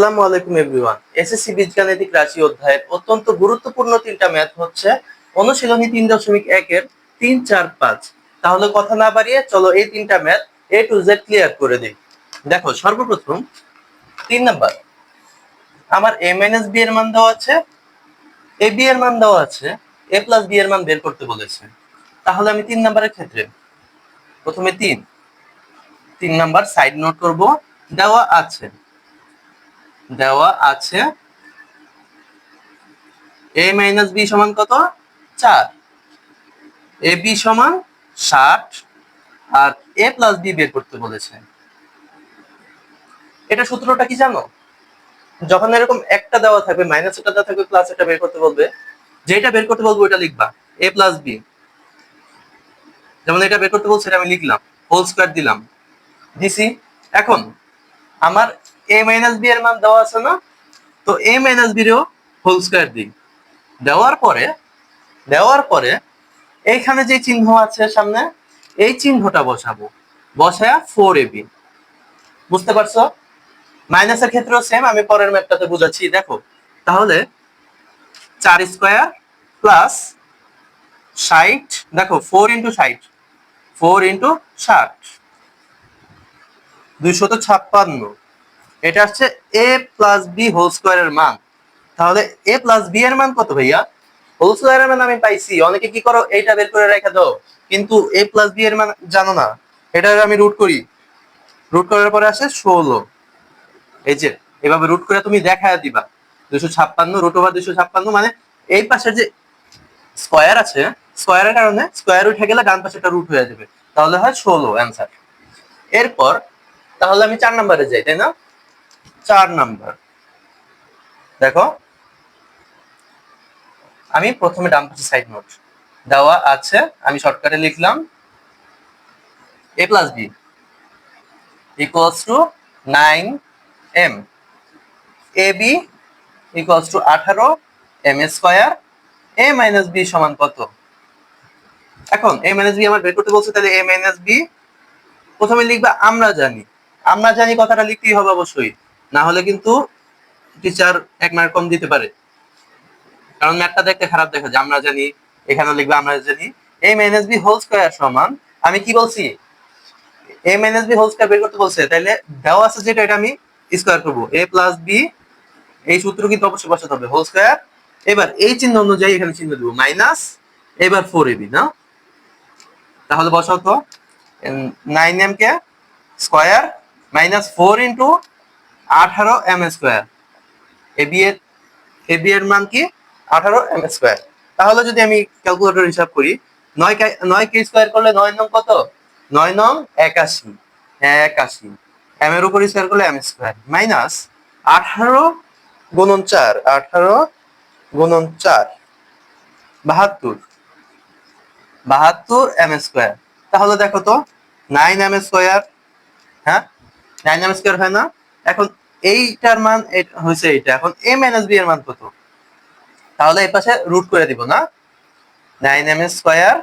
আসসালামু আলাইকুম everyone. SSC বীজগাণিতিক রাশি অধ্যায়ের অত্যন্ত গুরুত্বপূর্ণ তিনটা ম্যাথ হচ্ছে অনুশীলনী 3.1 এর 3, 4, 5। তাহলে কথা না বাড়িয়ে চলো এই তিনটা math A to Z clear করে দিই। দেখো সর্বপ্রথম 3 নাম্বার, আমার a মাইনাস b এর মান দেওয়া আছে, a b এর মান দেওয়া আছে, a প্লাস b এর মান বের করতে বলেছে। তাহলে আমি 3 নাম্বারের ক্ষেত্রে প্রথমে 3 নাম্বার সাইড নোট করব। দেওয়া আছে a মাইনাস b সমান কত? 4। এ বি সমান 60 আর এ প্লাস বি বের করতে বলেছে। এটা সূত্রটা কি জানো? যখন এরকম একটা দেওয়া থাকবে, মাইনাস একটা দেওয়া থাকবে, প্লাস একটা বের করতে বলবে, যেটা বের করতে বলবো ওটা লিখবা এ প্লাস বি। যেমন এটা বের করতে বলছে, এটা আমি লিখলাম, হোল স্কয়ার দিলাম, দিছি। এখন আমার এ মাইনাস বি এর মান দেওয়া আছে না, তো এ মাইনাস বি এরও হোল স্কয়ার দিই। দেওয়ার পরে এইখানে যে চিহ্ন আছে সামনে, এই চিহ্নটা বসাবো, বসায়া 4ab। বুঝতে পারছো? মাইনাসের ক্ষেত্রেও সেম, আমি পরের ম্যাথটাতে বুঝাচ্ছি। দেখো তাহলে 4 স্কয়ার প্লাস 60, দেখো 4 ইন্টু 60, 4 ইন্টু 60, 256। এটা হচ্ছে এ প্লাস বি হোল স্কয়ারের মান। তাহলে এ প্লাস বি এর মান কত ভাইয়া? হোল স্কয়ারের মান আমি পাইছি। অনেকে কি করো, এইটা বের করে রেখে দাও, কিন্তু এ প্লাস বি এর মান জানো না। এটা আমি রুট করি, রুট করার পরে আসে 16। এই যে এভাবে রুট করে তুমি দেখায় দিবা 256 রুট ওভার 256, মানে এই পাশের যে স্কয়ার আছে, স্কয়ারের কারণে স্কয়ার উঠে গেলে ডান পাশেটা রুট হয়ে যাবে, তাহলে হয় 16 অ্যান্সার। এরপর তাহলে আমি 4 নম্বরে যাই, তাই না? 4 নাম্বার, দেখো আমি প্রথমে ডান পাশে সাইড নোট দেওয়া আছে, আমি শর্টকাটে লিখলাম a plus b equals to 9m, ab equals to 18m square, a minus b সমান কত? এখন a মাইনাস b আমার বের করতে বলছে, তাহলে a মাইনাস b প্রথমে লিখবা আমরা জানি কথাটা লিখতেই হবে অবশ্যই, না হলে কিন্তু টিচার 1 মার্ক কম দিতে পারে। কারণ ম্যাথটা দেখতে খারাপ দেখা যায়। আমরা জানি, এখানে লিখবা আমরা জানি। a minus b whole square সমান, আমি কি বলছি, a minus b whole square বের করতে বলছে, তাহলে দেওয়া আছে যেটা, এটা আমি স্কয়ার করব। a প্লাস b, এই সূত্র কিন্তু অবশ্যই বসাতে হবে, হোল স্কয়ার। এবার এই চিহ্ন অনুযায়ী এখানে চিহ্ন দেব মাইনাস, এবার 4ab না। তাহলে বসাও তো 9m কে square minus 4 into 18m square. AB এর মান কি? 18m square. তাহলে যদি আমি ক্যালকুলেটর হিসাব করি, 9 কে স্কয়ার করলে 9 নং কত? 9 নং 81, 81 m এর উপর স্কয়ার করলে m স্কয়ার মাইনাস 18 গুণন 4, 18 গুণন 4, 72, 72m স্কয়ার। তাহলে দেখো তো 9m স্কয়ার, হ্যাঁ 9m স্কয়ার হয় না? এখন এইটার মান হয়েছে এইটা। এখন a মাইনাস b এর মান কত? তাহলে এই পাশে রুট করে দিব না, 9m স্কয়ার,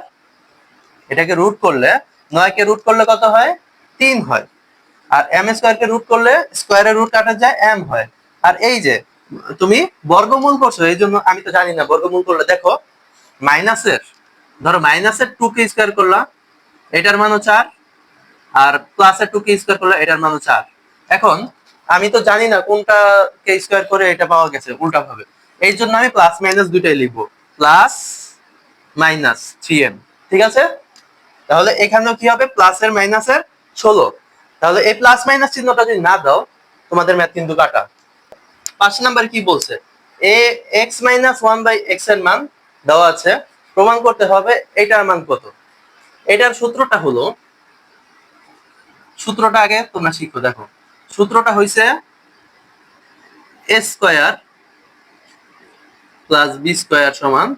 এটাকে রুট করলে 9 কে রুট করলে কত হয়? 3 হয়। আর m স্কয়ার কে রুট করলে স্কয়ারের রুট কাটা যায়, m হয়। আর এই যে তুমি বর্গমূল করছো, এই জন্য আমি তো জানি না বর্গমূল করলে, দেখো মাইনাসের, ধরো মাইনাসের 2 কে স্কয়ার করলা, এটার মানও 4, আর প্লাসের 2 কে স্কয়ার করলে এটার মানও 4। এখন আমি তো জানি না কোনটা কে স্কয়ার করে এটা পাওয়া গেছে উল্টা ভাবে, এই জন্য আমি প্লাস মাইনাস দুইটাই লিখবো, প্লাস মাইনাস 3m। ঠিক আছে? তাহলে এখানেও কি হবে? প্লাসের মাইনাসের 16। তাহলে এই প্লাস মাইনাস চিহ্নটা যদি না দাও, তোমাদের ম্যাথ কিন্তু কাটা। 5 নাম্বার কি বলছে? এ x মাইনাস 1/x এর মান দেওয়া আছে, প্রমাণ করতে হবে এটার মান কত। এটার সূত্রটা হলো, সূত্রটা আগে তোমরা শিখো। দেখো সূত্রটা হইছে a square plus b square সমান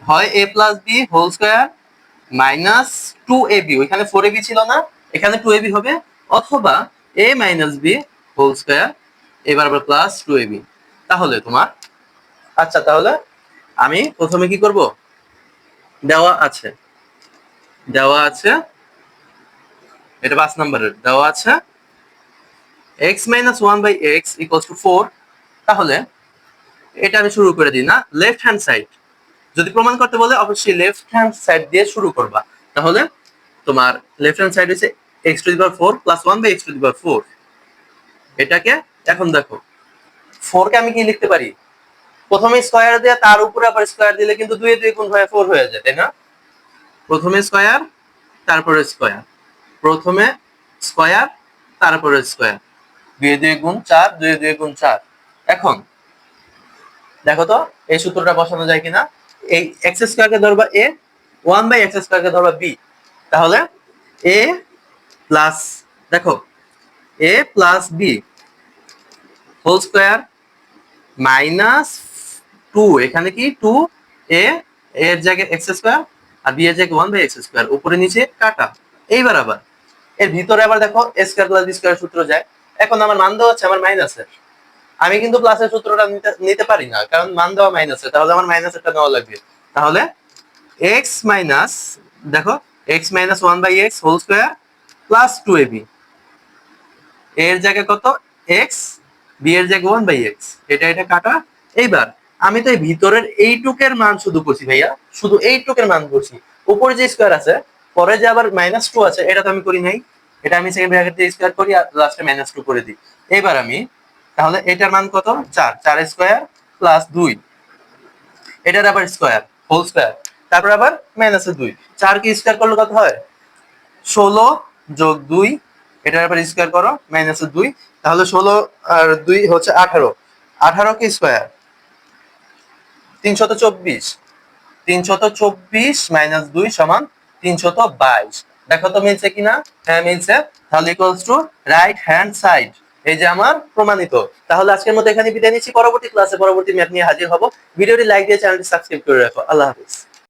হয় a plus b whole square minus 2ab, ওইখানে 4ab ছিল না, এখানে 2ab হবে, অথবা a minus b whole square, এবার আবার প্লাস 2ab। তাহলে তোমার, আচ্ছা তাহলে আমি প্রথমে কি করব, দেওয়া আছে, এটা 5 নম্বরের দেওয়া আছে x minus one by x equals to 4, তাহলে এটা আমি শুরু করে দিই না, লেফট হ্যান্ড সাইড যদি প্রমাণ করতে বলে অবশ্যই লেফট হ্যান্ড সাইড দিয়ে শুরু করবা। তাহলে তোমার লেফট হ্যান্ড সাইড হচ্ছে x to the power 4 plus 1 by x to the power 4। এটাকে এখন দেখো 4 কে আমি কি লিখতে পারি, প্রথমে স্কয়ার দিয়ে তার উপরে আবার স্কয়ার দিলে কিন্তু 2 এ 2 গুণ হয়ে 4 হয়ে যায়, তাই না? প্রথমে স্কয়ার তারপরে স্কয়ার, প্রথমে স্কয়ার তারপরে স্কয়ার, 2 এ 2 গুণ 4, 2 এ 2 গুণ 4। এখন দেখো তো এই সূত্রটা বসানো যায় কিনা। এই এক্স স্কয়ার কে ধরবা a, 1 বাই এক্স স্কয়ার কে ধরবা b, তাহলে a প্লাস দেখো a plus b whole square minus 2, এখানে কি 2 a এর জায়গায় এক্স স্কয়ার আর b এর জায়গায় 1 বাই এক্স স্কয়ার, উপরে নিচে কাটা। এইবার আবার এর ভিতরে আবার দেখো a square plus b square সূত্র যায়। এখন আমার মান দেওয়া হচ্ছে আমার মাইনাসের, আমি কিন্তু প্লাসের সূত্রটা নিতে পারি না কারণ মান দেওয়া মাইনাসে, তাহলে আমার মাইনাসেরটা নেওয়া লাগবে। তাহলে x মাইনাস দেখো x minus 1 by x whole square plus 2ab, এর জায়গায় কত x, b এর জায়গায় 1 বাই এক্স, এটা কাটা। এইবার আমি তো এই ভিতরের এইটুকের মান শুধু করছি ভাইয়া, শুধু এইটুকের মান করছি, উপরে যে স্কয়ার আছে পরে যে আবার -2 আছে এটা তো আমি করি নাই, এটা আমি সেকেন্ড ব্র্যাকেট দিয়ে স্কয়ার করি আর লাস্টে -2 করে দিই। এবার আমি তাহলে এটার মান কত 4, 4 স্কয়ার প্লাস 2, এটার আবার স্কয়ার হোল স্কয়ার, তারপর আবার -2, 4 কে স্কয়ার করলে কত হয় 16 যোগ 2, এটার আবার স্কয়ার করো -2, তাহলে 16 আর 2 হচ্ছে 18, 18 কে স্কয়ার 324, 324 মাইনাস 2 সমান 322। দেখো তো মিলছে কিনা, হ্যাঁ মিলছে। তাহলে equals to right hand side, এই যে আমার প্রমাণিত। তাহলে আজকের মতো এখানে বিদায় নিচ্ছি, পরবর্তী ক্লাসে পরবর্তী ম্যাথ নিয়ে হাজির হব। ভিডিওটি লাইক দিয়ে চ্যানেলটি সাবস্ক্রাইব করে রাখো। আল্লাহ হাফেজ।